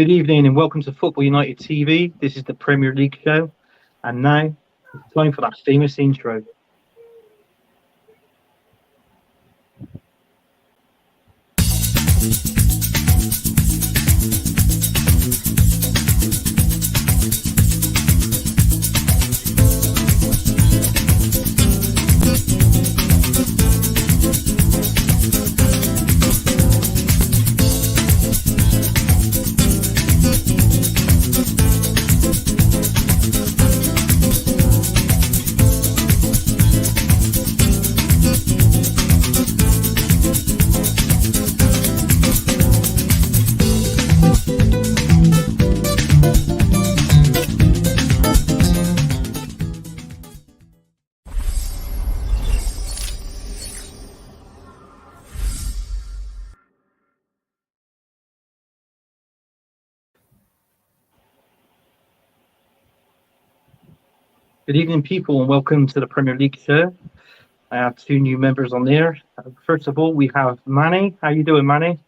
Good evening and welcome to Football United TV. This is the Premier League show, and now it's time for that famous intro. Good evening, people, and welcome to the Premier League show. I have two new members on there. First of all, we have Manny. How you doing, Manny?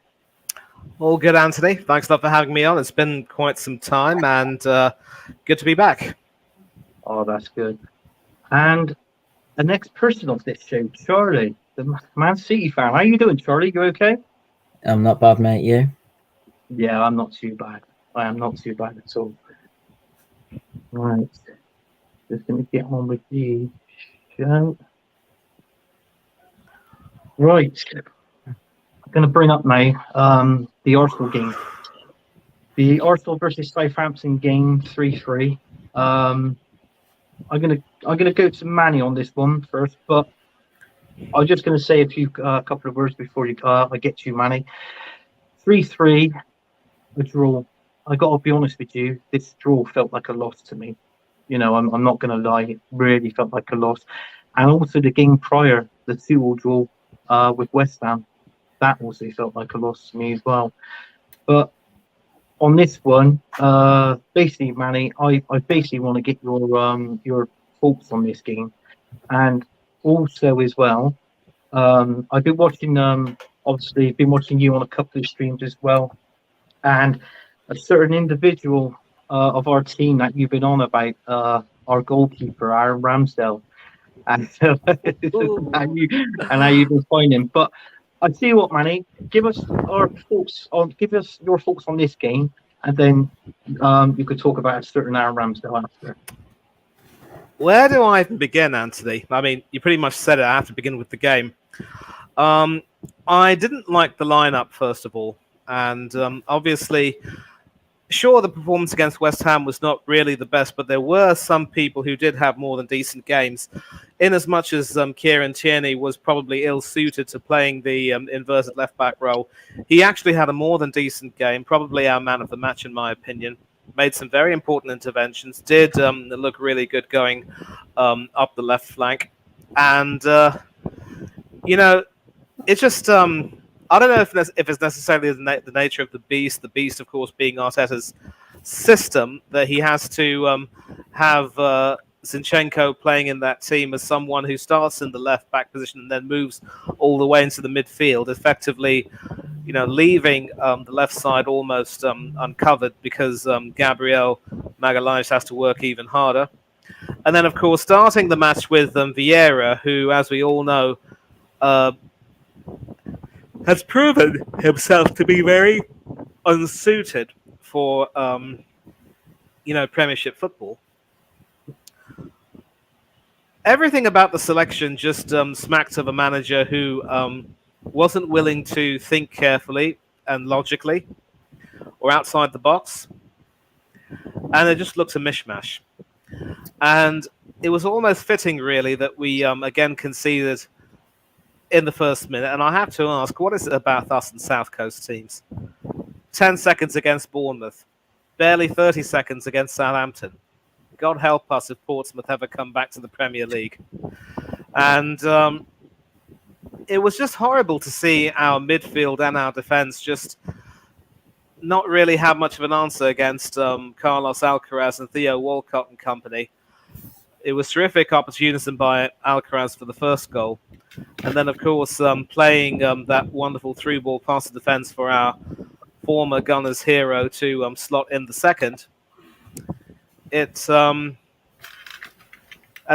All good, Anthony. Thanks a lot for having me on. It's been quite some time, and good to be back. Oh, that's good. And the next person of this show, Charlie, the Man City fan. How you doing, Charlie? You okay? I'm not bad, mate. You? Yeah, I'm not too bad. I am not too bad at all. Right. Just going to get on with the show. Right. I'm going to bring up now the Arsenal game. The Arsenal versus Southampton game 3-3. I'm gonna go to Manny on this one first, but I'm just going to say a couple of words before I get to you, Manny. 3-3, a draw. I got to be honest with you. This draw felt like a loss to me. You know, I'm not going to lie. It really felt like a loss. And also the game prior, the 2-2 draw with West Ham, that also felt like a loss to me as well. But on this one, basically, Manny, I basically want to get your thoughts on this game. And also as well, I've been watching, obviously, been watching you on a couple of streams as well. And a certain individual of our team that you've been on about, our goalkeeper, Aaron Ramsdale, and how you've been finding. But I tell you what, Manny, give us your thoughts on this game, and then you could talk about a certain Aaron Ramsdale after. Where do I even begin, Anthony? I mean, you pretty much said it. I have to begin with the game. I didn't like the lineup, first of all, and obviously, sure, the performance against West Ham was not really the best, but there were some people who did have more than decent games. In as much as Kieran Tierney was probably ill-suited to playing the inverted left-back role, he actually had a more than decent game, probably our man of the match, in my opinion. Made some very important interventions, did look really good going up the left flank. And, it's just... I don't know if it's necessarily the nature of the beast, of course, being Arteta's system, that he has to have Zinchenko playing in that team as someone who starts in the left-back position and then moves all the way into the midfield, effectively, leaving the left side almost uncovered because Gabriel Magalhaes has to work even harder. And then, of course, starting the match with Vieira, who, as we all know, has proven himself to be very unsuited for, Premiership football. Everything about the selection just smacked of a manager who wasn't willing to think carefully and logically or outside the box. And it just looks a mishmash. And it was almost fitting, really, that we again conceded in the first minute. And I have to ask, what is it about us and South Coast teams? 10 seconds against Bournemouth, barely 30 seconds against Southampton. God help us if Portsmouth ever come back to the Premier League. And it was just horrible to see our midfield and our defence just not really have much of an answer against Carlos Alcaraz and Theo Walcott and company. It was terrific opportunism by Alcaraz for the first goal. And then, of course, playing that wonderful through ball past the defence for our former Gunners hero to slot in the second. It's at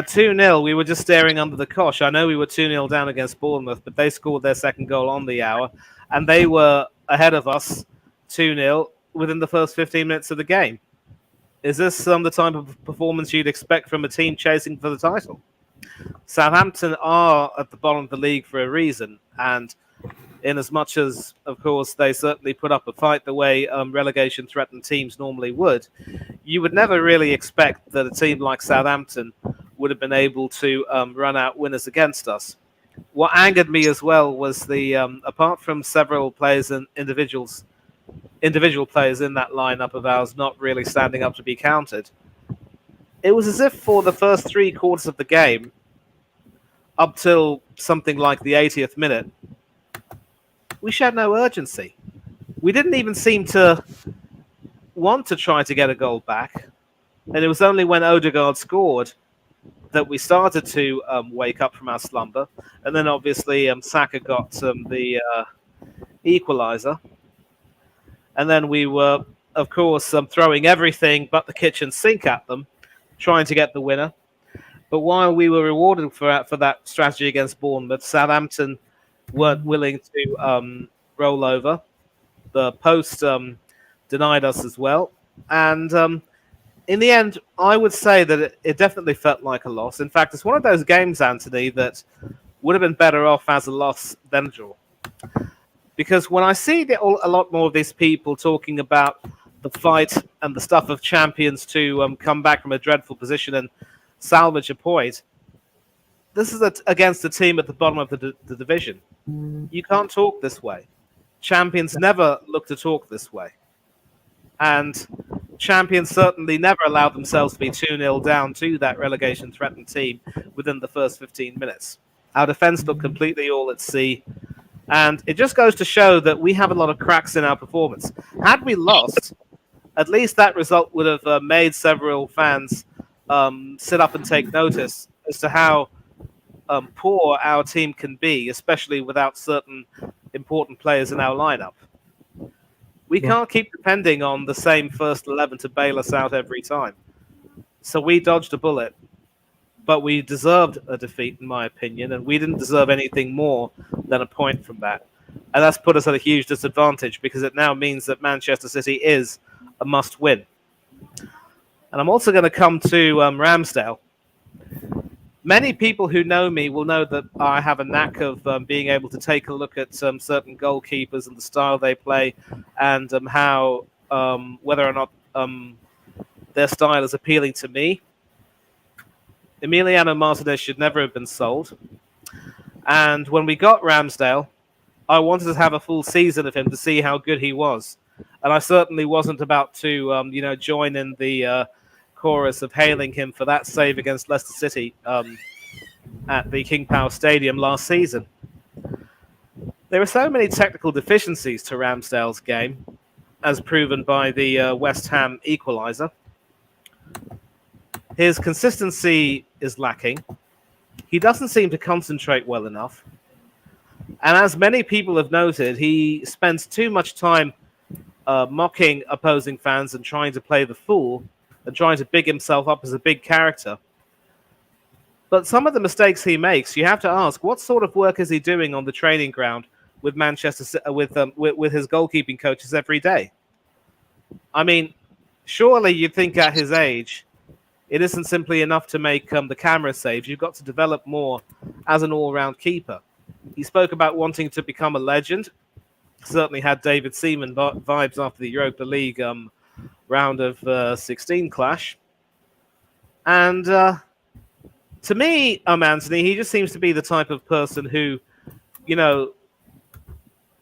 2-0, we were just staring under the cosh. I know we were 2-0 down against Bournemouth, but they scored their second goal on the hour, and they were ahead of us 2-0 within the first 15 minutes of the game. Is this the type of performance you'd expect from a team chasing for the title? Southampton are at the bottom of the league for a reason, and in as much as, of course, they certainly put up a fight the way relegation-threatened teams normally would, you would never really expect that a team like Southampton would have been able to run out winners against us. What angered me as well was the, apart from several players and individual players in that lineup of ours not really standing up to be counted, it was as if for the first 3 quarters of the game, up till something like the 80th minute, we showed no urgency. We didn't even seem to want to try to get a goal back. And it was only when Odegaard scored that we started to wake up from our slumber. And then obviously Saka got the equaliser. And then we were, of course, throwing everything but the kitchen sink at them, trying to get the winner. But while we were rewarded for that strategy against Bournemouth, Southampton weren't willing to roll over. The post denied us as well. And in the end, I would say that it definitely felt like a loss. In fact, it's one of those games, Anthony, that would have been better off as a loss than a draw. Because when I see a lot more of these people talking about the fight and the stuff of champions to come back from a dreadful position and salvage a point, this is against a team at the bottom of the division. You can't talk this way. Champions never look to talk this way. And champions certainly never allowed themselves to be 2-0 down to that relegation-threatened team within the first 15 minutes. Our defence looked completely all at sea. And it just goes to show that we have a lot of cracks in our performance. Had we lost, at least that result would have made several fans sit up and take notice as to how poor our team can be, especially without certain important players in our lineup. We can't keep depending on the same first 11 to bail us out every time. So we dodged a bullet, but we deserved a defeat, in my opinion, and we didn't deserve anything more than a point from that. And that's put us at a huge disadvantage because it now means that Manchester City is a must-win. And I'm also going to come to Ramsdale. Many people who know me will know that I have a knack of being able to take a look at certain goalkeepers and the style they play and how, whether or not their style is appealing to me. Emiliano Martinez should never have been sold. And when we got Ramsdale, I wanted to have a full season of him to see how good he was. And I certainly wasn't about to, join in the chorus of hailing him for that save against Leicester City at the King Power Stadium last season. There are so many technical deficiencies to Ramsdale's game, as proven by the West Ham equaliser. His consistency is lacking. He doesn't seem to concentrate well enough. And as many people have noted, he spends too much time mocking opposing fans and trying to play the fool and trying to big himself up as a big character. But some of the mistakes he makes, you have to ask, what sort of work is he doing on the training ground with with his goalkeeping coaches every day? I mean, surely you'd think at his age, it isn't simply enough to make the camera saves. You've got to develop more as an all-round keeper. He spoke about wanting to become a legend. Certainly had David Seaman vibes after the Europa League round of 16 clash. And to me, Anthony, he just seems to be the type of person who,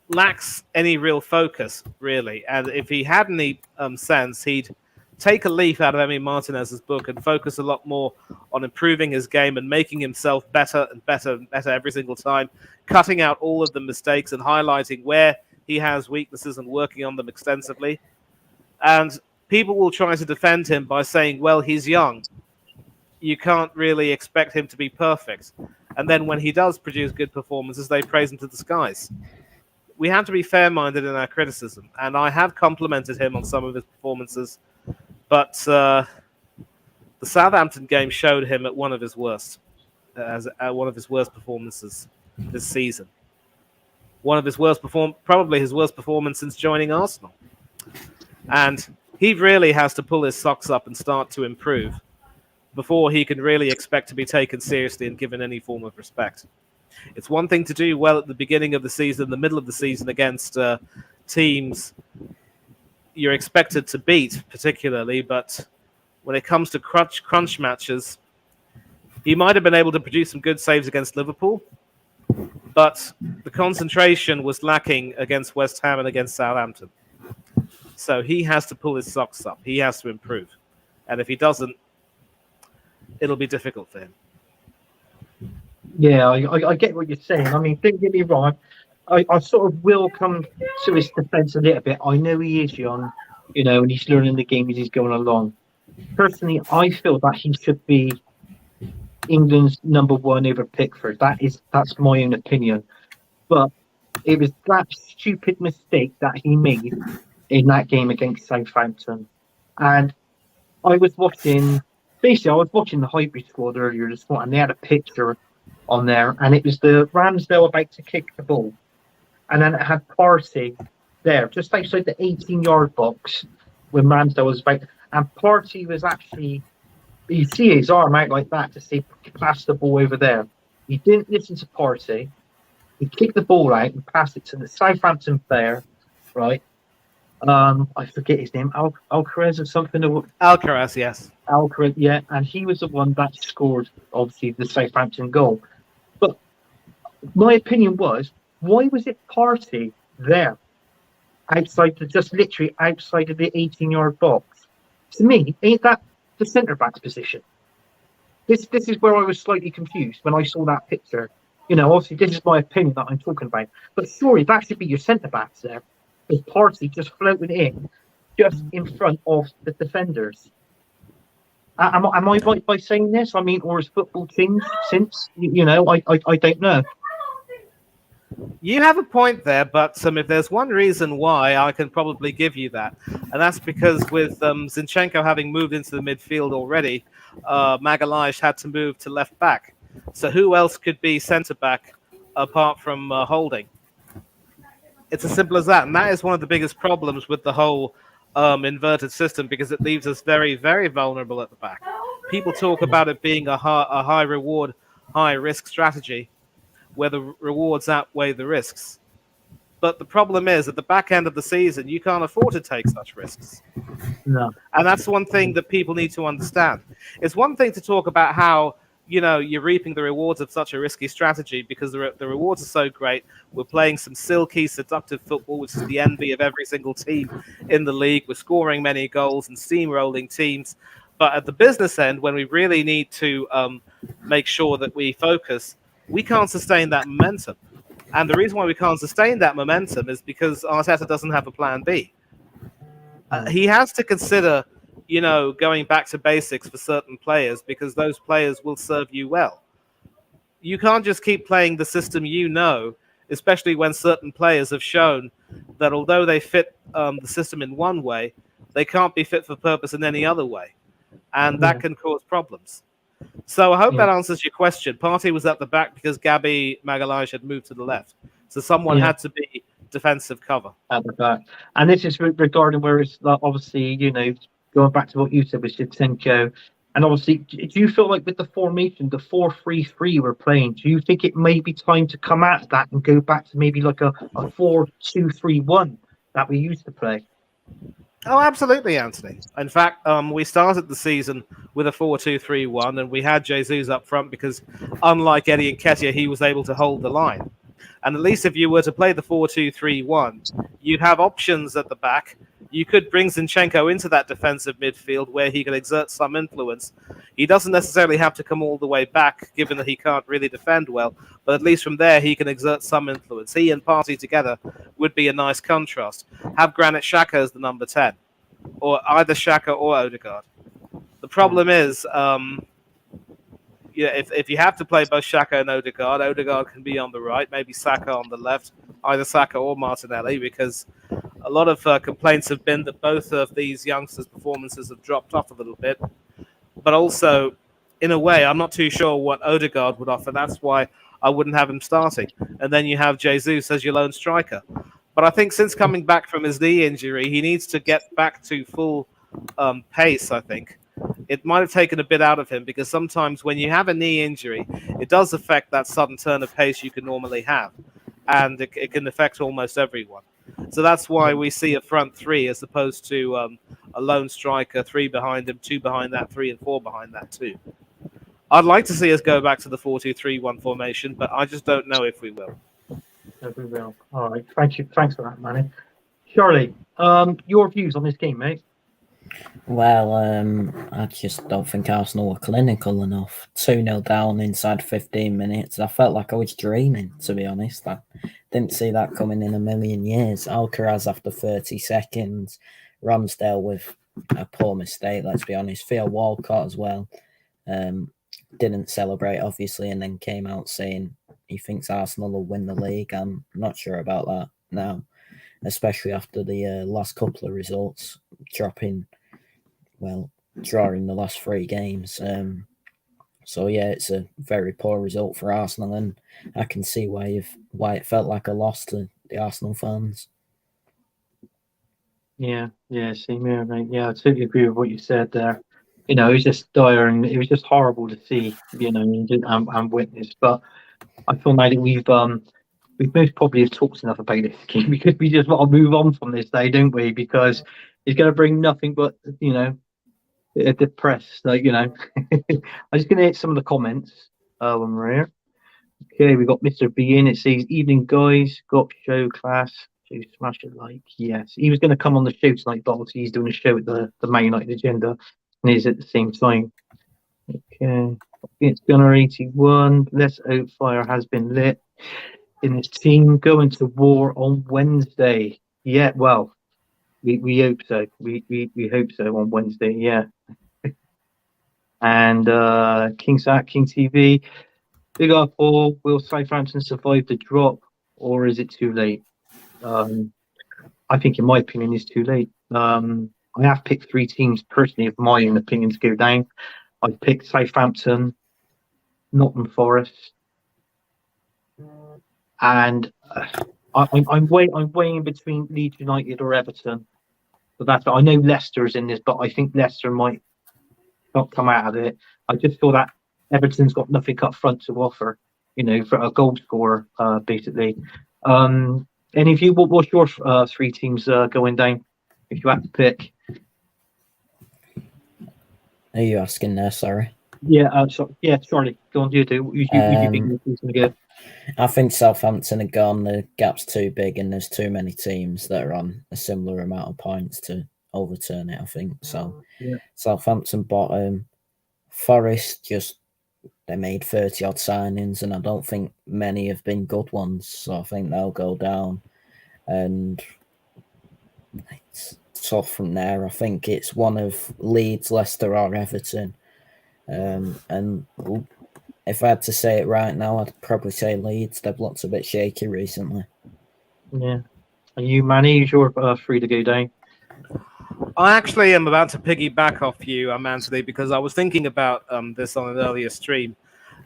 lacks any real focus, really. And if he had any sense, he'd take a leaf out of Emi Martinez's book and focus a lot more on improving his game and making himself better and better and better every single time, cutting out all of the mistakes and highlighting where he has weaknesses and working on them extensively. And people will try to defend him by saying, well, he's young. You can't really expect him to be perfect. And then when he does produce good performances, they praise him to the skies. we have to be fair-minded in our criticism, and I have complimented him on some of his performances, but the Southampton game showed him at one of his worst, as one of his worst performances this season. One of his probably his worst performance since joining Arsenal. And he really has to pull his socks up and start to improve before he can really expect to be taken seriously and given any form of respect. It's one thing to do well at the beginning of the season, the middle of the season against teams you're expected to beat, particularly, but when it comes to crunch matches, he might have been able to produce some good saves against Liverpool, but the concentration was lacking against West Ham and against Southampton. So he has to pull his socks up. He has to improve. And if he doesn't, it'll be difficult for him. Yeah, I get what you're saying. I mean, don't get me wrong. I sort of will come to his defence a little bit. I know he is young, and he's learning the game as he's going along. Personally, I feel that he should be England's number one over Pickford. That's my own opinion. But it was that stupid mistake that he made in that game against Southampton. And I was watching the hybrid squad earlier this morning, and they had a picture on there, and it was the Ramsdale about to kick the ball. And then it had Partey there, just outside the 18-yard box when Ramsdale was about. And Partey was actually, you see his arm out like that to say, pass the ball over there. He didn't listen to Partey. He kicked the ball out and passed it to the Southampton player, right? I forget his name, Alcaraz or something. Alcaraz, yes. Alcaraz, yeah. And he was the one that scored, obviously, the Southampton goal. But my opinion was, why was it Partey there? Literally outside of the 18-yard box. To me, ain't that the centre-back's position? This is where I was slightly confused when I saw that picture. Obviously, this is my opinion that I'm talking about. But surely that should be your centre-backs there. Because Partey just floated in just in front of the defenders. Am I right by saying this? I mean, or has football changed since? I don't know. You have a point there, but if there's one reason why, I can probably give you that. And that's because with Zinchenko having moved into the midfield already, Magalhaes had to move to left back. So who else could be centre-back apart from Holding? It's as simple as that. And that is one of the biggest problems with the whole inverted system, because it leaves us very, very vulnerable at the back. People talk about it being a high reward, high risk strategy, where the rewards outweigh the risks. But the problem is, at the back end of the season, you can't afford to take such risks. No. And that's one thing that people need to understand. It's one thing to talk about how, you're reaping the rewards of such a risky strategy because the rewards are so great. We're playing some silky, seductive football, which is the envy of every single team in the league. We're scoring many goals and steamrolling teams. But at the business end, when we really need to make sure that we focus, we can't sustain that momentum. And the reason why we can't sustain that momentum is because Arteta doesn't have a plan B. He has to consider, going back to basics for certain players, because those players will serve you well. You can't just keep playing the system especially when certain players have shown that although they fit the system in one way, they can't be fit for purpose in any other way. And that can cause problems. So I hope that answers your question. Partey was at the back because Gabby Magalhaes had moved to the left. So someone had to be defensive cover. At the back. And this is regarding where it's obviously, going back to what you said with Zinchenko. And obviously, do you feel like with the formation, the 4-3-3 we're playing, do you think it may be time to come out of that and go back to maybe like a 4-2-3-1 that we used to play? Oh, absolutely, Anthony. In fact, we started the season with a 4-2-3-1, and we had Jesus up front because, unlike Eddie Nketiah, he was able to hold the line. And at least if you were to play the 4-2-3-1, you'd have options at the back. You could bring Zinchenko into that defensive midfield where he can exert some influence. He doesn't necessarily have to come all the way back, given that he can't really defend well, but at least from there he can exert some influence. He and Partey together would be a nice contrast. Have Granit Xhaka as the number 10, or either Xhaka or Odegaard. The problem is, if you have to play both Xhaka and Odegaard can be on the right, maybe Saka on the left. either Saka or Martinelli, because a lot of complaints have been that both of these youngsters' performances have dropped off a little bit. But also, in a way, I'm not too sure what Odegaard would offer. That's why I wouldn't have him starting. And then you have Jesus as your lone striker. But I think since coming back from his knee injury, he needs to get back to full pace, I think. It might have taken a bit out of him because sometimes when you have a knee injury, it does affect that sudden turn of pace you can normally have. And it can affect almost everyone. So that's why we see a front three as opposed to a lone striker, 3 behind him, 2 behind that, 3 and 4 behind that too. I'd like to see us go back to the 4-2-3-1 formation, but I just don't know if we will. We will. All right. Thank you. Thanks for that, Manny. Charlie, your views on this game, mate? Well, I just don't think Arsenal were clinical enough. 2-0 down inside 15 minutes. I felt like I was dreaming, to be honest. I didn't see that coming in a million years. Alcaraz after 30 seconds. Ramsdale with a poor mistake, let's be honest. Theo Walcott as well. Didn't celebrate, obviously, and then came out saying he thinks Arsenal will win the league. I'm not sure about that now, especially after the last couple of results, drawing the last 3 games. So yeah, it's a very poor result for Arsenal, and I can see why it felt like a loss to the Arsenal fans. Yeah, same here, mate. Yeah, I totally agree with what you said there. It was just dire and it was just horrible to see, and witness. But I feel now that we've most probably have talked enough about this game because we just want to move on from this day, don't we? Because it's going to bring nothing but depressed. I'm just going to hit some of the comments when we're here. Okay, we got Mr. B in. It says, "Evening, guys. Got show class. So smash it like yes." He was going to come on the show tonight, but obviously he's doing a show at the Man United Agenda, and he's at the same time. Okay, it's Gunner 81. Less Oat Fire has been lit in his team going to war on Wednesday. Yeah, well, we hope so. We hope so on Wednesday. Yeah. And King TV. Big up all. Will Southampton survive the drop, or is it too late? I think, in my opinion, it's too late. I have picked 3 teams personally, of my own opinion, to go down. I've picked Southampton, Nottingham Forest, and I'm weighing between Leeds United or Everton. But that's, I know Leicester's in this, but I think Leicester might not come out of it. I just feel that Everton's got nothing up front to offer, for a goal scorer, basically. Any of you, what's your 3 teams going down if you had to pick? Are you asking there? Sorry. Yeah, Charlie, go on, you do. You think this is good? I think Southampton are gone. The gap's too big, and there's too many teams that are on a similar amount of points to overturn it. I think so. Yeah. Southampton bottom. Forest they made 30 odd signings, and I don't think many have been good ones. So I think they'll go down, and it's tough from there. I think it's one of Leeds, Leicester, or Everton. And if I had to say it right now, I'd probably say Leeds. They've looked a bit shaky recently. Yeah. And you, Manny, is your 3 to go down? I actually am about to piggyback off you, Anthony, because I was thinking about this on an earlier stream.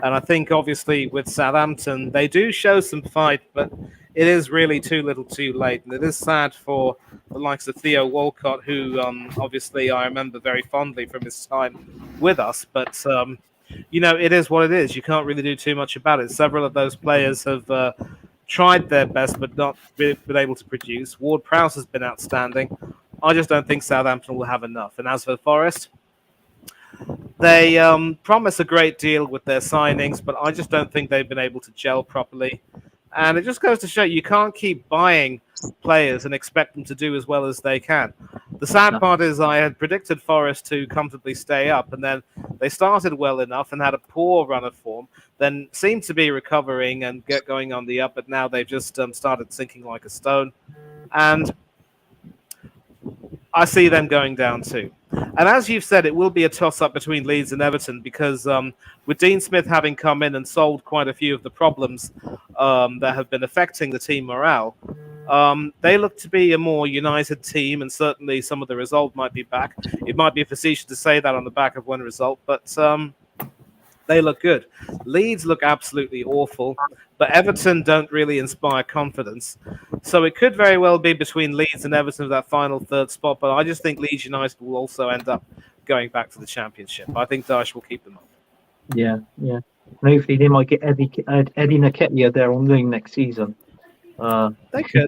And I think, obviously, with Southampton, they do show some fight, but it is really too little too late. And it is sad for the likes of Theo Walcott, who, obviously, I remember very fondly from his time with us. But, it is what it is. You can't really do too much about it. Several of those players have tried their best, but not been able to produce. Ward-Prowse has been outstanding. I just don't think Southampton will have enough. And as for Forest, they promise a great deal with their signings, but I just don't think they've been able to gel properly. And it just goes to show you can't keep buying players and expect them to do as well as they can. The sad part is I had predicted Forest to comfortably stay up, and then they started well enough and had a poor run of form, then seemed to be recovering and get going on the up, but now they've just started sinking like a stone. And I see them going down too. And as you've said, it will be a toss-up between Leeds and Everton because with Dean Smith having come in and solved quite a few of the problems that have been affecting the team morale, they look to be a more united team, and certainly some of the result might be back. It might be facetious to say that on the back of one result, but they look good. Leeds look absolutely awful, but Everton don't really inspire confidence. So it could very well be between Leeds and Everton for that final third spot, but I just think Leeds United will also end up going back to the Championship. I think Dyche will keep them up. Yeah. And hopefully they might get Eddie Nketiah there on loan next season. They could.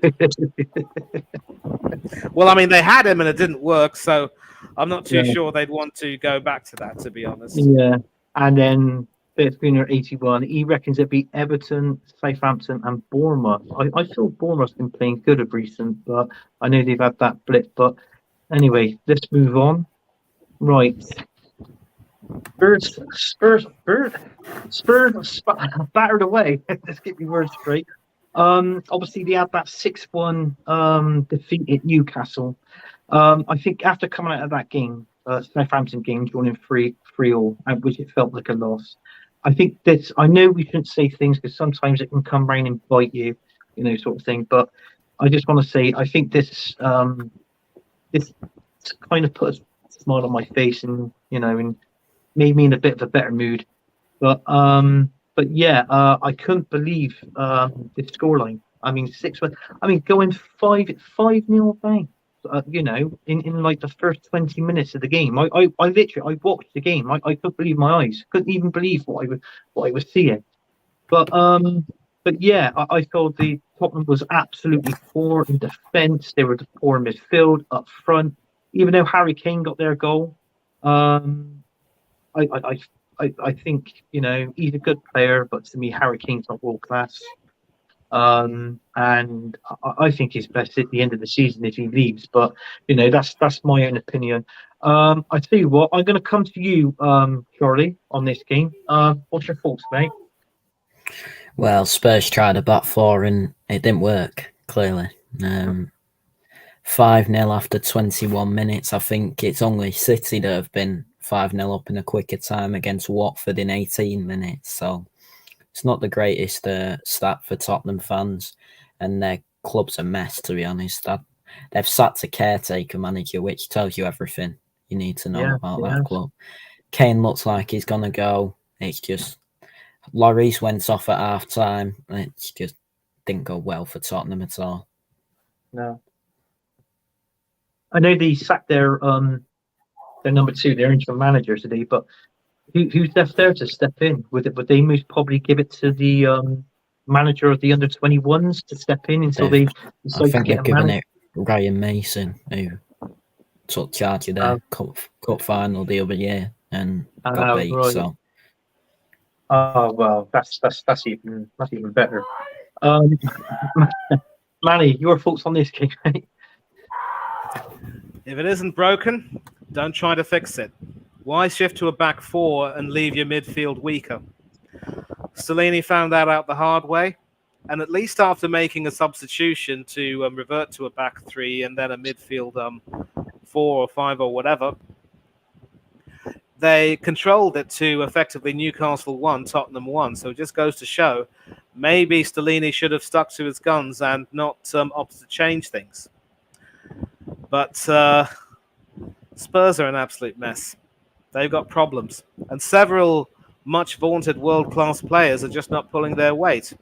Well, I mean, they had him and it didn't work, so I'm not too sure they'd want to go back to that, to be honest. Yeah. And then Spooner 81, he reckons it'd be Everton, Southampton, and Bournemouth. I feel Bournemouth's been playing good of recent, but I know they've had that blip. But anyway, let's move on. Right. Spurs battered away. Let's get my words straight. Obviously they had that 6-1 defeat at Newcastle. I think after coming out of that game, Southampton game, joining 3-3, which it felt like a loss. I think that I know we shouldn't say things because sometimes it can come round and bite you, sort of thing. But I just want to say I think this kind of put a smile on my face and and made me in a bit of a better mood. But yeah, I couldn't believe the scoreline. I mean 6-1. I mean going 5-0 down. In like the first 20 minutes of the game, I literally watched the game. I couldn't believe my eyes. Couldn't even believe what I was seeing. But yeah, I thought the Tottenham was absolutely poor in defence. They were poor in midfield, up front. Even though Harry Kane got their goal, I think he's a good player, but to me Harry Kane's not world class. And I think he's best at the end of the season if he leaves. But that's my own opinion. I tell you what, I'm going to come to you, Charlie, on this game. What's your thoughts, mate? Well, Spurs tried a back four and it didn't work. Clearly, 5-0 after 21 minutes. I think it's only City that have been 5-0 up in a quicker time against Watford in 18 minutes. So. It's not the greatest stat for Tottenham fans, and their club's a mess, to be honest. They've sacked a caretaker manager, which tells you everything you need to know about that club. Kane looks like he's going to go. It's just Lloris went off at half-time. It just didn't go well for Tottenham at all. No. I know they sacked their number 2, their interim manager today, but who's left there to step in? Would they most probably give it to the manager of the under-21s to step in until they decide I think to they're giving it Ryan Mason, who took charge of their cup final the other year and got beat. Right. So, well, that's even better. Manny, your thoughts on this game, mate? If it isn't broken, don't try to fix it. Why shift to a back four and leave your midfield weaker? Stellini found that out the hard way, and at least after making a substitution to revert to a back three and then a midfield 4 or 5 or whatever, they controlled it to effectively Newcastle 1, Tottenham 1. So it just goes to show maybe Stellini should have stuck to his guns and not opted to change things. But Spurs are an absolute mess. They've got problems, and several much vaunted world-class players are just not pulling their weight.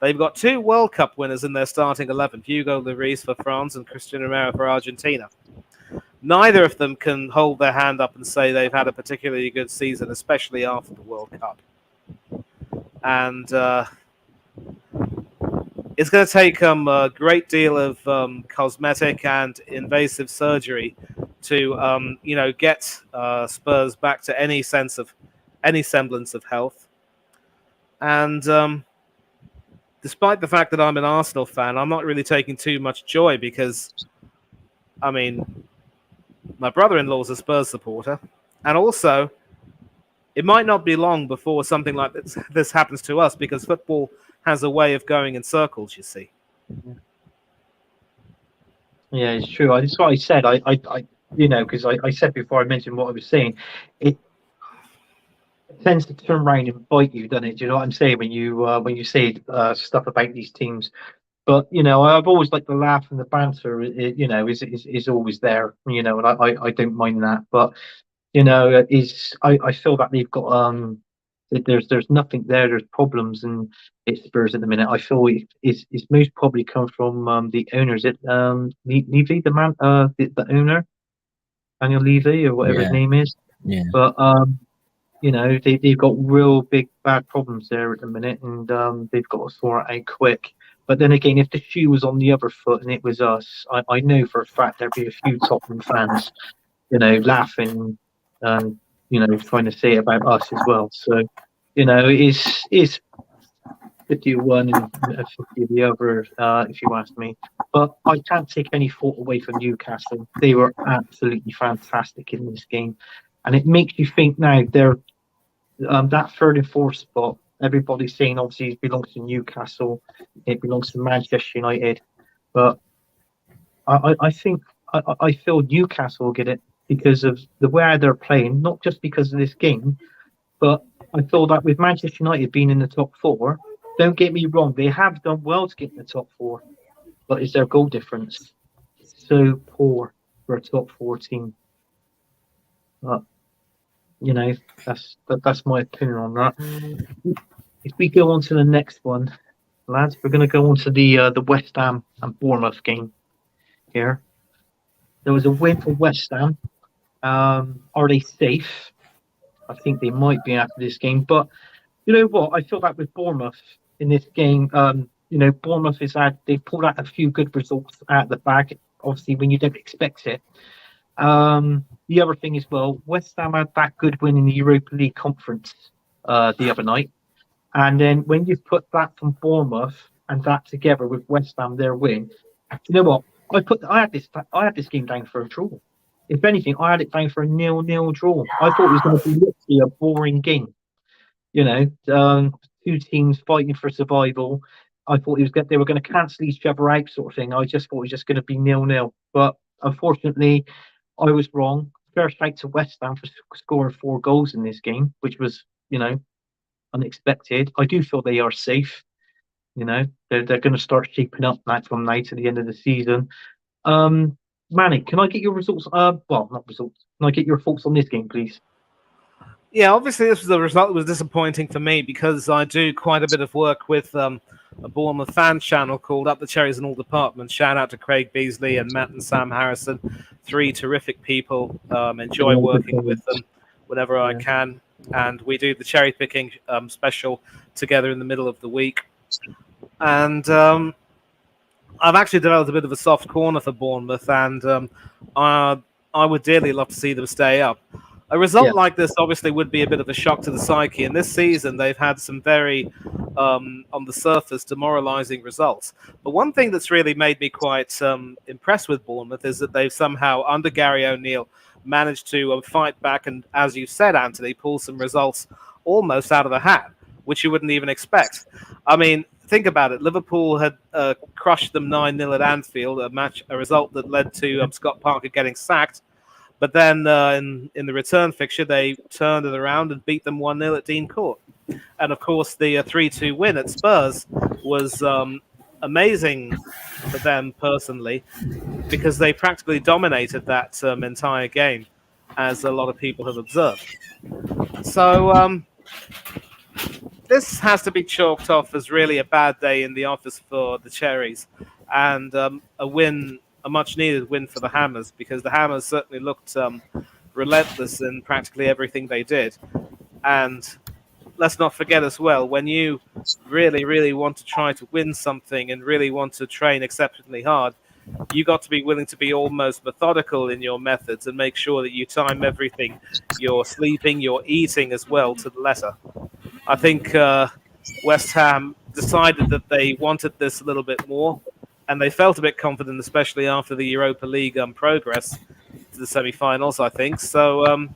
They've got 2 World Cup winners in their starting 11, Hugo Lloris for France and Christian Romero for Argentina. Neither of them can hold their hand up and say they've had a particularly good season, especially after the World Cup. And it's going to take a great deal of cosmetic and invasive surgery to get Spurs back to any semblance of health. And despite the fact that I'm an Arsenal fan, I'm not really taking too much joy because, I mean, my brother-in-law is a Spurs supporter, and also it might not be long before something like this happens to us because football has a way of going in circles, you see. Yeah, it's true. That's what I said. because I said before I mentioned what I was saying, it tends to turn around and bite you, doesn't it? Do you know what I'm saying when you say stuff about these teams? But I've always liked the laugh and the banter. Is always there. And I don't mind that. But I feel that they've got there's nothing there. There's problems and it's Spurs at the minute. I feel it's most probably come from the owners. It Levy, the man, the owner, Daniel Levy or whatever his Yeah, name is. yeah, But they've got real big bad problems there at the minute, and they've got to sort it out quick. But then again, if the shoe was on the other foot and it was us, I know for a fact there'd be a few Tottenham fans, laughing and trying to say about us as well. So, it's 51 and 50 the other, if you ask me. But I can't take any fault away from Newcastle. They were absolutely fantastic in this game, and it makes you think now they're that third and fourth spot. Everybody's saying obviously it belongs to Newcastle, it belongs to Manchester United, but I think I feel Newcastle will get it because of the way they're playing, not just because of this game, but I feel that with Manchester United being in the top four, don't get me wrong, they have done well to get in the top four, but is their goal difference so poor for a top four team? But that's my opinion on that. If we go on to the next one, lads, we're going to go on to the West Ham and Bournemouth game here. There was a win for West Ham. Are they safe? I think they might be after this game. But you know what? I feel like with Bournemouth in this game, Bournemouth they've pulled out a few good results out of the bag, obviously when you don't expect it. The other thing as well, West Ham had that good win in the Europa League Conference the other night. And then when you put that from Bournemouth and that together with West Ham, their win, you know what? I had this game down for a draw. If anything, I had it down for a 0-0 draw. I thought it was going to be literally a boring game. Two teams fighting for survival. I thought they were going to cancel each other out, sort of thing. I just thought it was just going to be 0-0. But unfortunately, I was wrong. Fair shout to West Ham for scoring 4 goals in this game, which was, unexpected. I do feel they are safe. They're going to start shaping up from now to the end of the season. Manny, can I get your results? Well, not results. Can I get your thoughts on this game, please? Yeah, obviously this was a result that was disappointing for me because I do quite a bit of work with a Bournemouth fan channel called Up the Cherries in All Departments. Shout out to Craig Beasley and Matt and Sam Harrison, 3 terrific people. Enjoy working with them whenever I can. And we do the cherry picking special together in the middle of the week. And I've actually developed a bit of a soft corner for Bournemouth, and I would dearly love to see them stay up. A result like this obviously would be a bit of a shock to the psyche. And this season, they've had some very, on the surface, demoralising results. But one thing that's really made me quite impressed with Bournemouth is that they've somehow, under Gary O'Neill, managed to fight back and, as you said, Anthony, pull some results almost out of the hat, which you wouldn't even expect. I mean, think about it. Liverpool had crushed them 9-0 at Anfield, a result that led to Scott Parker getting sacked. But then in the return fixture, they turned it around and beat them 1-0 at Dean Court. And, of course, the 3-2 win at Spurs was amazing for them personally because they practically dominated that entire game, as a lot of people have observed. So this has to be chalked off as really a bad day in the office for the Cherries and a much-needed win for the Hammers, because the Hammers certainly looked relentless in practically everything they did. And let's not forget as well, when you really, really want to try to win something and really want to train exceptionally hard, you got to be willing to be almost methodical in your methods and make sure that you time everything, your sleeping, your eating as well, to the letter. I think West Ham decided that they wanted this a little bit more, and they felt a bit confident, especially after the Europa League progress to the semi-finals, I think. So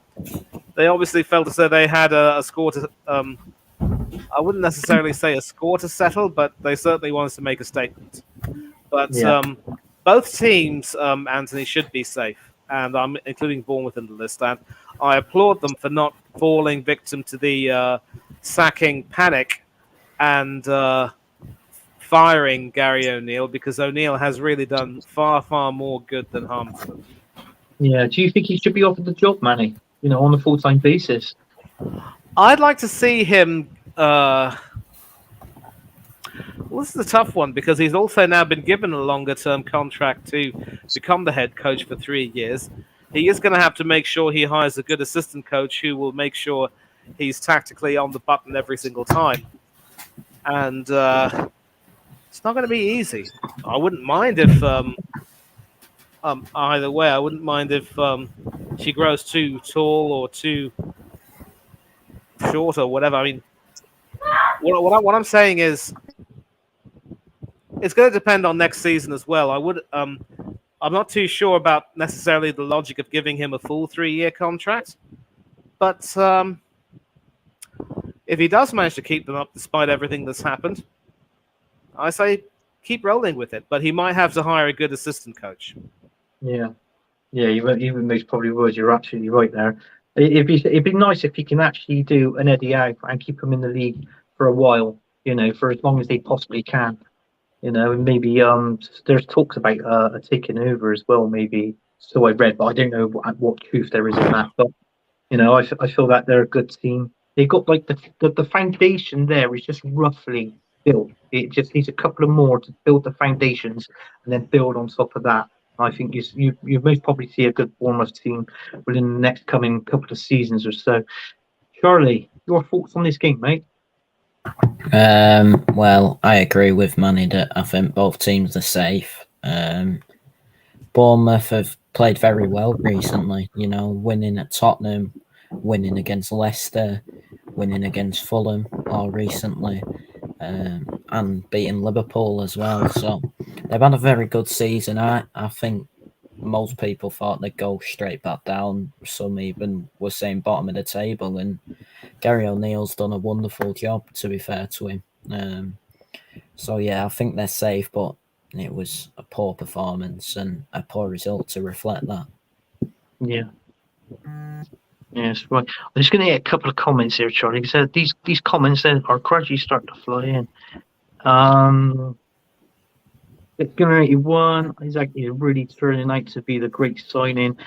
they obviously felt as though they had a score to... I wouldn't necessarily say a score to settle, but they certainly wanted to make a statement. But both teams, Anthony, should be safe. and I'm including Bournemouth in the list, and I applaud them for not falling victim to the sacking panic and firing Gary O'Neill, because O'Neill has really done far, far more good than harm for them. Yeah. Do you think he should be offered the job, Manny? On a full-time basis? I'd like to see him. Well, this is a tough one because he's also now been given a longer-term contract to become the head coach for 3 years. He is going to have to make sure he hires a good assistant coach who will make sure he's tactically on the button every single time. And it's not going to be easy. I wouldn't mind if either way. I wouldn't mind if she grows too tall or too short or whatever. I mean, what I'm saying is, it's going to depend on next season as well. I'm not too sure about necessarily the logic of giving him a full 3-year contract, but if he does manage to keep them up despite everything that's happened, I say keep rolling with it. But he might have to hire a good assistant coach. Yeah. Yeah, even most probably would. You're absolutely right there. It'd be nice if he can actually do an Eddie Howe and keep him in the league for a while, for as long as they possibly can. And maybe there's talks about a taking over as well, maybe. So I read, but I don't know what truth there is in that. But I feel that they're a good team. They got like the foundation there is just roughly built. It just needs a couple of more to build the foundations and then build on top of that. I think you most probably see a good Bournemouth team within the next coming couple of seasons or so. Charlie, your thoughts on this game, mate? Well, I agree with Manny that I think both teams are safe. Bournemouth have played very well recently, winning at Tottenham, winning against Leicester, winning against Fulham more recently, and beating Liverpool as well. So they've had a very good season. I think most people thought they'd go straight back down. Some even were saying bottom of the table, and Gary O'Neill's done a wonderful job, to be fair to him. So yeah, I think they're safe, but it was a poor performance and a poor result to reflect that. Yeah. Yes, right. I'm just going to get a couple of comments here, Charlie, because these comments are gradually starting to fly in. It's going to 81. He's actually really turning out to be the great signing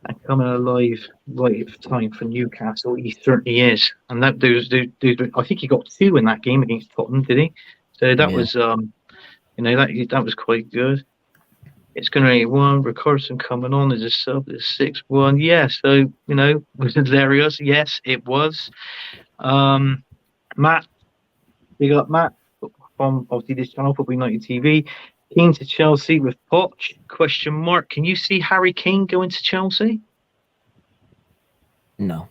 and coming alive right at time for Newcastle. He certainly is, and that those I think he got 2 in that game against Tottenham, did he? So that was that was quite good. It's going to 81. Rickardson coming on as a sub. It's 6-1. Yeah, so was it hilarious? Yes, it was. Matt, we got Matt from obviously this channel, Football United TV. Kane to Chelsea with Poch? Question mark. Can you see Harry Kane going to Chelsea? No.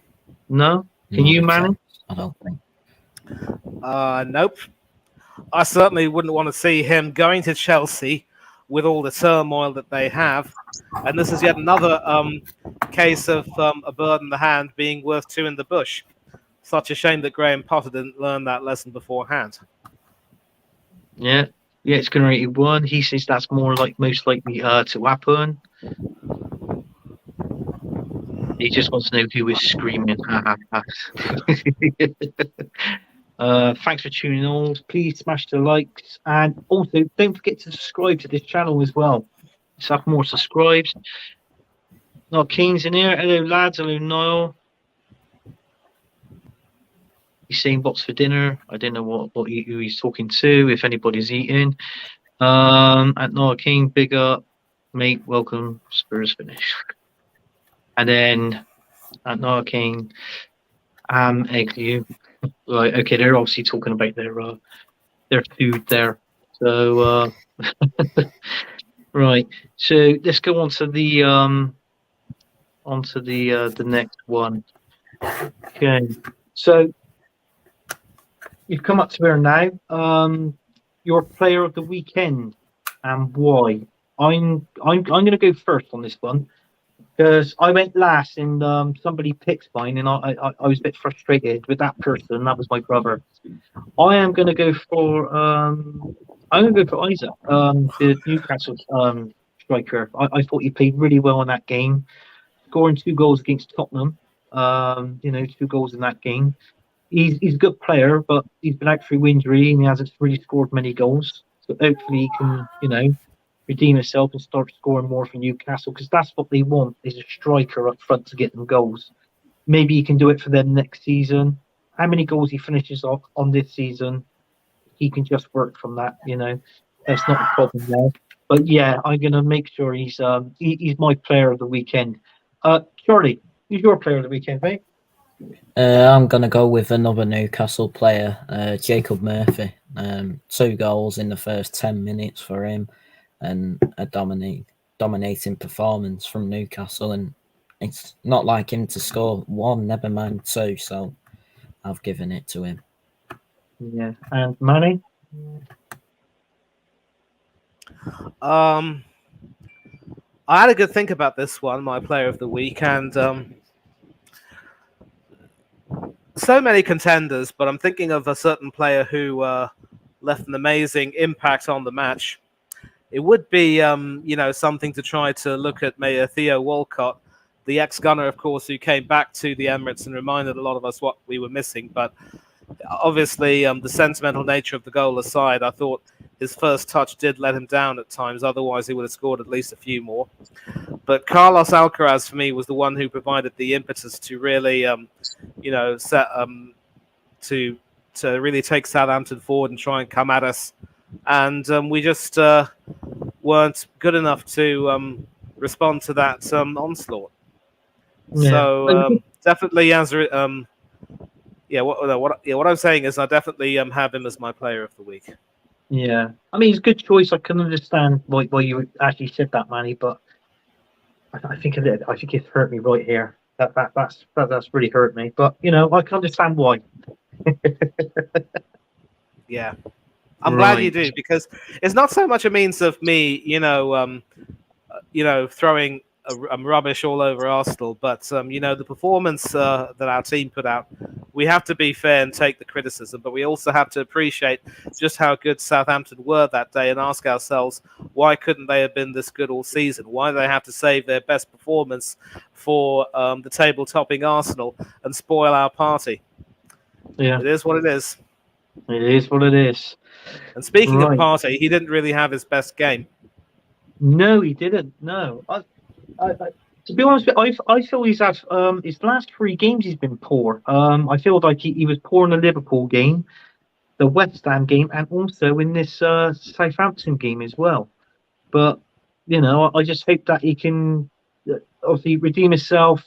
No? Can you, Manny? I don't think. Nope. I certainly wouldn't want to see him going to Chelsea with all the turmoil that they have. And this is yet another case of a bird in the hand being worth 2 in the bush. Such a shame that Graham Potter didn't learn that lesson beforehand. Yeah, it's going to 81. He says that's most likely to happen. He just wants to know who is screaming. Thanks for tuning in. Please smash the likes, and also don't forget to subscribe to this channel as well. Let's have more subscribes. Not Keen's in here. Hello lads. Hello Niall. He's saying what's for dinner. I don't know who he's talking to, if anybody's eating. At Noah King, big up, mate, welcome, Spurs finish. And then at Noah King, egg you. Right, okay, they're obviously talking about their food there. So right. So let's go on to the next one. Okay. So you've come up to here now. Your player of the weekend and why? I'm going to go first on this one because I went last and somebody picked mine and I was a bit frustrated with that person. That was my brother. I am going to go for Isaac, the Newcastle striker. I thought he played really well in that game, scoring 2 goals against Tottenham. 2 goals in that game. He's a good player, but he's been out through injury and he hasn't really scored many goals. So hopefully he can, redeem himself and start scoring more for Newcastle, because that's what they want, is a striker up front to get them goals. Maybe he can do it for them next season. How many goals he finishes off on this season, he can just work from that. That's not a problem there. But yeah, I'm gonna make sure he's my player of the weekend. Charlie, who's your player of the weekend, mate? I'm going to go with another Newcastle player, Jacob Murphy. 2 goals in the first 10 minutes for him, and a dominating performance from Newcastle. And it's not like him to score 1, never mind 2. So I've given it to him. Yeah, and Manny? I had a good think about this one, my player of the week, and so many contenders, but I'm thinking of a certain player who left an amazing impact on the match. It would be, something to try to look at Theo Walcott, the ex-gunner, of course, who came back to the Emirates and reminded a lot of us what we were missing. But obviously, the sentimental nature of the goal aside, I thought his first touch did let him down at times. Otherwise, he would have scored at least a few more. But Carlos Alcaraz, for me, was the one who provided the impetus to really, to really take Southampton forward and try and come at us. And we just weren't good enough to respond to that onslaught. Yeah. So definitely, as what I'm saying is, I definitely have him as my player of the week. Yeah, I mean, it's a good choice. I can understand why you actually said that, Manny, but I think it's hurt me right here. That's really hurt me. But I can understand why. Yeah, I'm glad you do, because it's not so much a means of me, throwing rubbish all over Arsenal, but the performance that our team put out, we have to be fair and take the criticism, but we also have to appreciate just how good Southampton were that day and ask ourselves, why couldn't they have been this good all season? Why do they have to save their best performance for the table-topping Arsenal and spoil our party? Yeah, it is what it is. It is what it is. And speaking of party, he didn't really have his best game. No, he didn't. No, to be honest, I feel he's had his last 3 games he's been poor. I feel like he was poor in the Liverpool game, the West Ham game, and also in this Southampton game as well. But I just hope that he can obviously redeem himself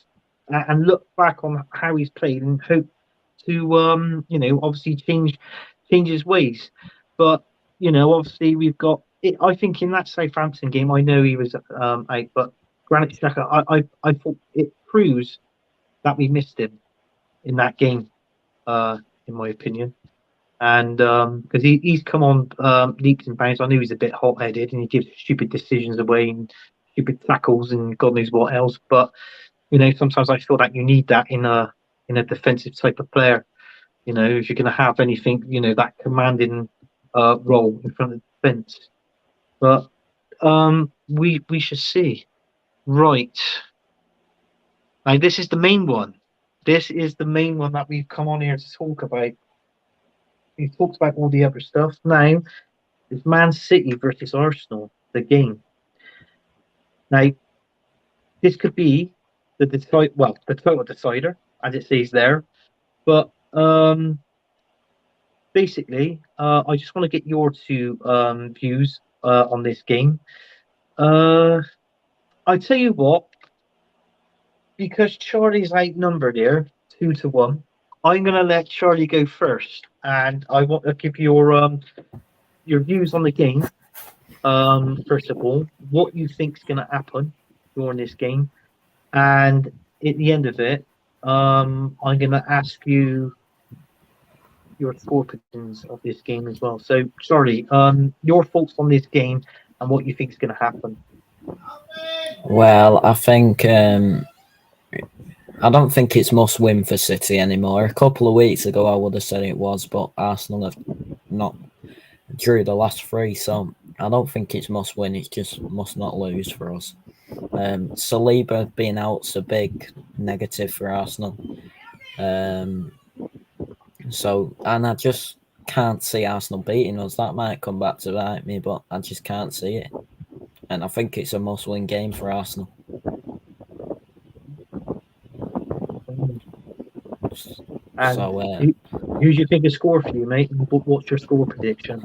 and look back on how he's played and hope to obviously change his ways. But obviously we've got it. I think in that Southampton game, I know he was out, but Granit Xhaka, I thought it proves that we missed him in that game, in my opinion. And because he's come on leaps and bounds. I knew he's a bit hot-headed and he gives stupid decisions away and stupid tackles and God knows what else. But sometimes I feel that you need that in a defensive type of player. If you're going to have anything, that commanding role in front of the defense. But we should see. Right. Now this is the main one. This is the main one that we've come on here to talk about. We've talked about all the other stuff. Now it's Man City versus Arsenal, the game. Now this could be the total decider, as it says there. But basically, I just want to get your 2 views on this game. I tell you what, because Charlie's outnumbered here 2-1, I'm gonna let Charlie go first, and I want to give your views on the game. First of all, what you think's gonna happen during this game, and at the end of it, I'm gonna ask you your score predictions of this game as well. So, Charlie, your thoughts on this game and what you think is going to happen. Well, I think I don't think it's must win for City anymore. A couple of weeks ago, I would have said it was, but Arsenal have not drew the last three, so I don't think it's must win. It's just must not lose for us. Saliba being out's a big negative for Arsenal. And I just can't see Arsenal beating us. That might come back to bite me, but I just can't see it. And I think it's a must-win game for Arsenal. And So who's your biggest score for you, mate? What's your score prediction?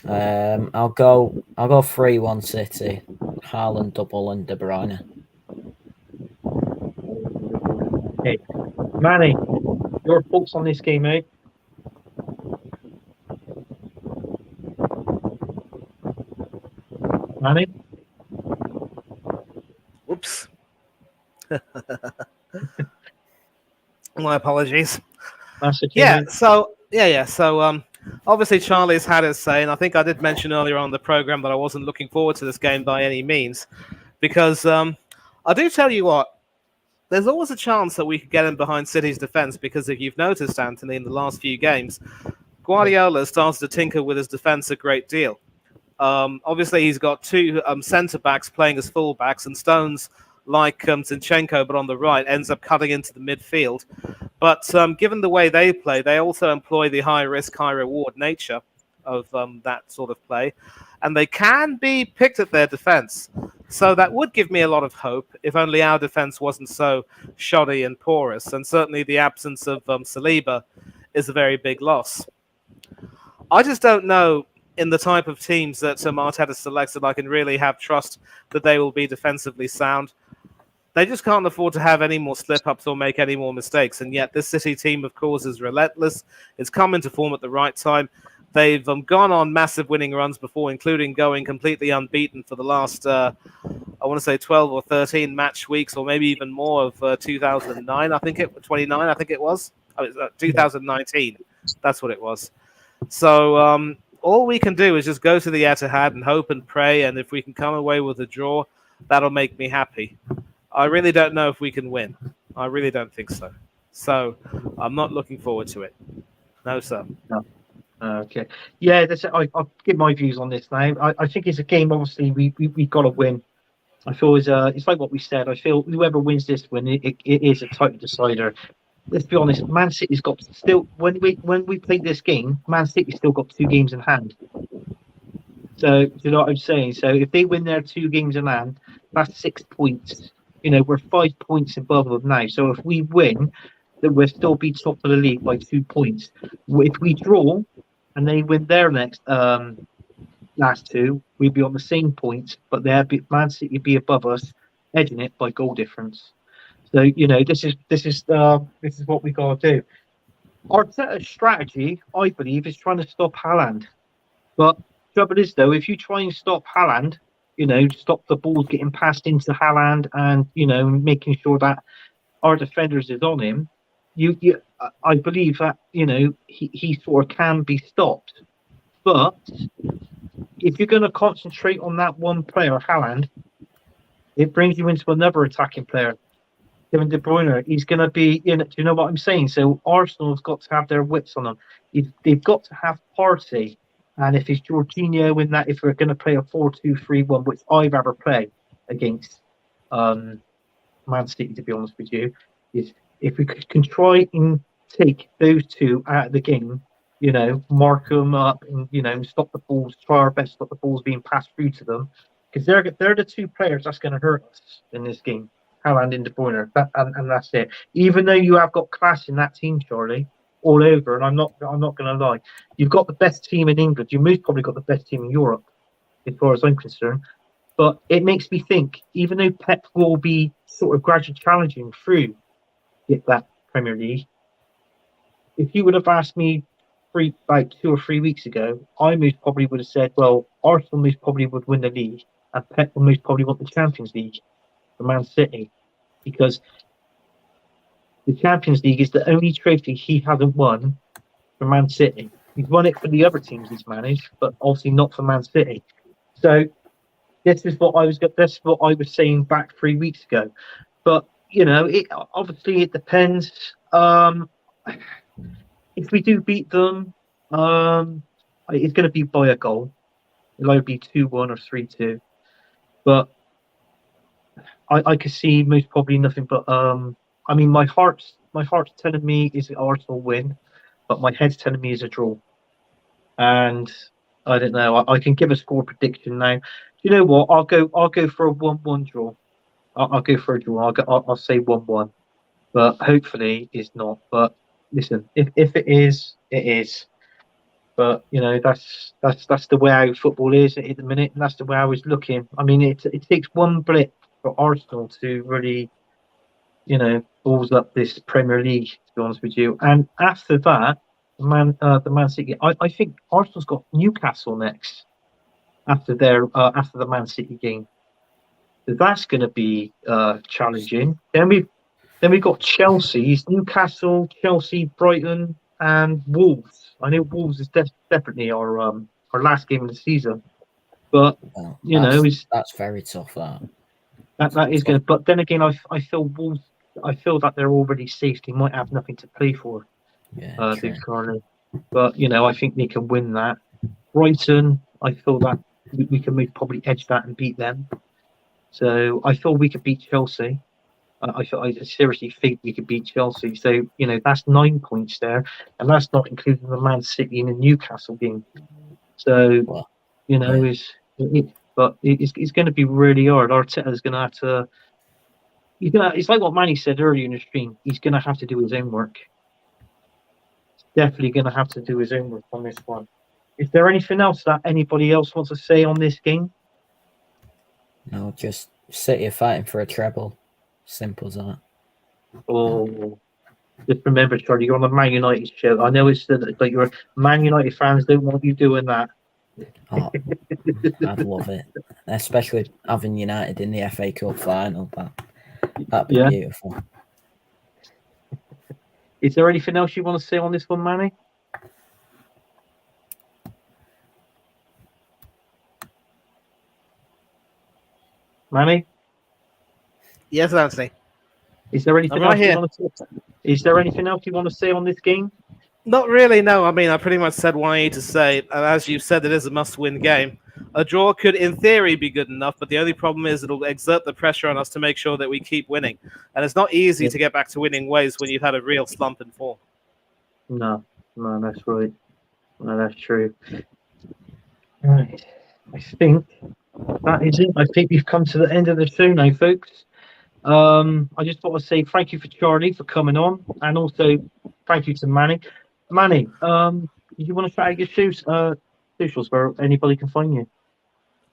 I'll go 3-1 City, Haaland double and De Bruyne. Okay, Manny, your thoughts on this game, mate? Manny? Whoops. My apologies. That's okay, Yeah, mate. so obviously Charlie's had his say, and I think I did mention earlier on the program that I wasn't looking forward to this game by any means, because I do tell you what, there's always a chance that we could get in behind City's defence, because if you've noticed, Anthony, in the last few games, Guardiola starts to tinker with his defence a great deal. Obviously, he's got two centre-backs playing as full-backs, and Stones, like Zinchenko, but on the right, ends up cutting into the midfield. But given the way they play, they also employ the high-risk, high-reward nature of that sort of play, and they can be picked at their defence. So that would give me a lot of hope, if only our defence wasn't so shoddy and porous, and certainly the absence of Saliba is a very big loss. I just don't know, in the type of teams that Arteta selects, that I can really have trust that they will be defensively sound. They just can't afford to have any more slip-ups or make any more mistakes. And yet this City team, of course, is relentless. It's come into form at the right time. They've gone on massive winning runs before, including going completely unbeaten for the last, I want to say 12 or 13 match weeks, or maybe even more of 2009. I think it was 29. I think it was. 2019. That's what it was. So all we can do is just go to the Etihad and hope and pray. And if we can come away with a draw, that'll make me happy. I really don't know if we can win. I really don't think so. So I'm not looking forward to it. No, sir. No. Okay. Yeah, I'll give my views on this now. I think it's a game, obviously, we've got to win. I feel it's like what we said. I feel whoever wins this win, it is a title decider. Let's be honest, Man City's got still, when we played this game, Man City's still got 2 games in hand. So, do you know what I'm saying? So if they win their 2 games in hand, that's 6 points. We're 5 points above them now. So if we win, then we'll still be top of the league by 2 points. If we draw and they win their next last 2, we'd be on the same points, but Man City would be above us, edging it by goal difference. So this is what we got to do. Arteta's strategy, I believe, is trying to stop Haaland. But the trouble is, though, if you try and stop Haaland, stop the balls getting passed into Haaland, and making sure that our defenders is on him, I believe that he sort of can be stopped. But if you're going to concentrate on that one player, Haaland, it brings you into another attacking player. Kevin De Bruyne, he's going to be do you know what I'm saying? So Arsenal's got to have their wits on them. They've got to have party. And if it's Jorginho in that, if we're going to play a 4-2-3-1, which I'd rather play against Man City, to be honest with you, is if we can try and take those 2 out of the game, mark them up and stop the balls, try our best to stop the balls being passed through to them, because they're the 2 players that's going to hurt us in this game. Haaland and De Bruyne, and that's it. Even though you have got class in that team, Charlie, all over, and I'm not going to lie, you've got the best team in England. You've most probably got the best team in Europe, as far as I'm concerned. But it makes me think, even though Pep will be sort of gradually challenging through get that Premier League, if you would have asked me about 2 or 3 weeks ago, I most probably would have said, well, Arsenal most probably would win the league, and Pep will most probably want the Champions League for Man City, because the Champions League is the only trophy he hasn't won for Man City. He's won it for the other teams he's managed, but obviously not for Man City. So this is what I was saying back 3 weeks ago. But it obviously it depends. If we do beat them, I it's going to be by a goal. It'll either be 2-1 or 3-2. But I could see most probably nothing but I mean my heart's telling me is an Arsenal win, but my head's telling me is a draw. And I don't know. I can give a score prediction now. Do you know what? I'll go for a 1-1 draw. I'll go for a draw. I'll say 1-1. But hopefully it's not. But listen, if it is, it is. But that's the way how football is at the minute, and that's the way I was looking. I mean, it takes one blip for Arsenal to really, balls up this Premier League. To be honest with you, and after that, the Man City. I think Arsenal's got Newcastle next after the Man City game. So that's going to be challenging. Then we've got Chelsea, Newcastle, Chelsea, Brighton, and Wolves. I know Wolves is definitely our last game of the season, but that's very tough. That is good. But then again, I feel Wolves. I feel that they're already safe. They might have nothing to play for. This currently, but I think they can win that. Brighton, I feel that we can probably edge that and beat them. So I feel we could beat Chelsea. I seriously think we could beat Chelsea. So that's 9 points there, and that's not including the Man City and the Newcastle game. So it's going to be really hard. Arteta's going to have to. It's like what Manny said earlier in the stream. He's going to have to do his own work. He's definitely going to have to do his own work on this one. Is there anything else that anybody else wants to say on this game? No, just City are fighting for a treble. Simple as that. Oh, just remember, Charlie, you're on the Man United show. I know it's like your Man United fans don't want you doing that. Oh, I'd love it, especially having United in the FA Cup final. That'd be beautiful. Is there anything else you want to say on this one, Manny? Manny? Yes, Anthony. Is there anything else you want to say? Is there anything else you want to say on this game? Not really, no. I mean, I pretty much said what I need to say. And as you said, it is a must-win game. A draw could, in theory, be good enough, but the only problem is it'll exert the pressure on us to make sure that we keep winning. And it's not easy to get back to winning ways when you've had a real slump in form. No, that's right. No, that's true. Right. I think that is it. I think we've come to the end of the show now, folks. I just want to say thank you for Charlie for coming on, and also thank you to Manny. Manny, you want to try your socials where anybody can find you?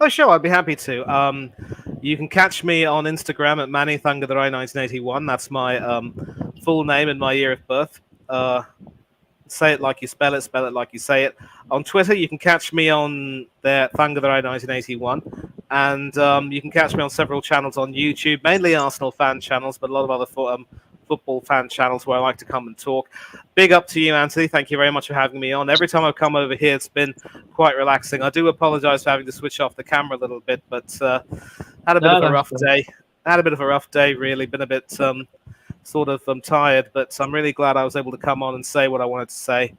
Oh, sure, I'd be happy to. You can catch me on Instagram at Manny Thangadurai 1981. That's my full name and my year of birth. Say it like you spell it like you say it. On Twitter, you can catch me on there, Thangadurai 1981. And you can catch me on several channels on YouTube, mainly Arsenal fan channels, but a lot of other football fan channels where I like to come and talk. Big up to you, Anthony. Thank you very much for having me on. Every time I've come over here, it's been quite relaxing. I do apologize for having to switch off the camera a little bit, but had a bit of a rough day. Had a bit of a rough day, really. Been a bit tired, but I'm really glad I was able to come on and say what I wanted to say.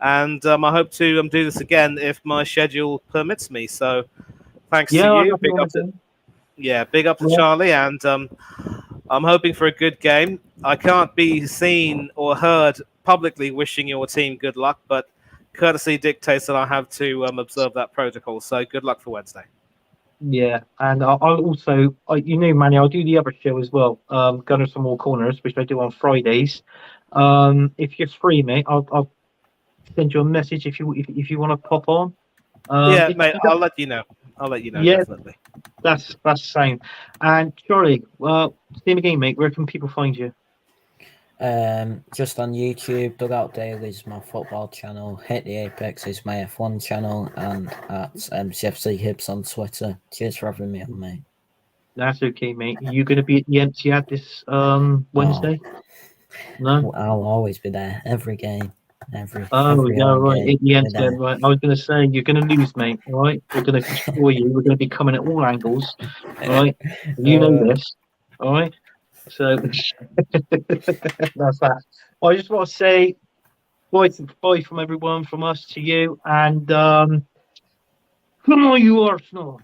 And I hope to do this again if my schedule permits me. So thanks to you. Big up to Charlie. And I'm hoping for a good game. I can't be seen or heard publicly wishing your team good luck, but courtesy dictates that I have to observe that protocol. So good luck for Wednesday. Yeah, and I'll also, Manny, I'll do the other show as well, Gunners for More Corners, which I do on Fridays. If you're free, mate, I'll send you a message if you want to pop on. Mate, I'll let you know. Yeah, definitely. That's the same. And Charlie, same again, mate. Where can people find you? Just on YouTube, Dugout Daily is my football channel, Hit the Apex is my F1 channel, and at CFC Hibs on Twitter. Cheers for having me on, mate. That's okay, mate. Are you going to be at the Etihad this Wednesday? No? I'll always be there, every game. Every right. At the Etihad, right. I was going to say, you're going to lose, mate, all right? We're going to destroy you. We're going to be coming at all angles, all right? You know this, all right? So that's that. Well, I just want to say bye from everyone, from us to you, and come on, you Arsenal.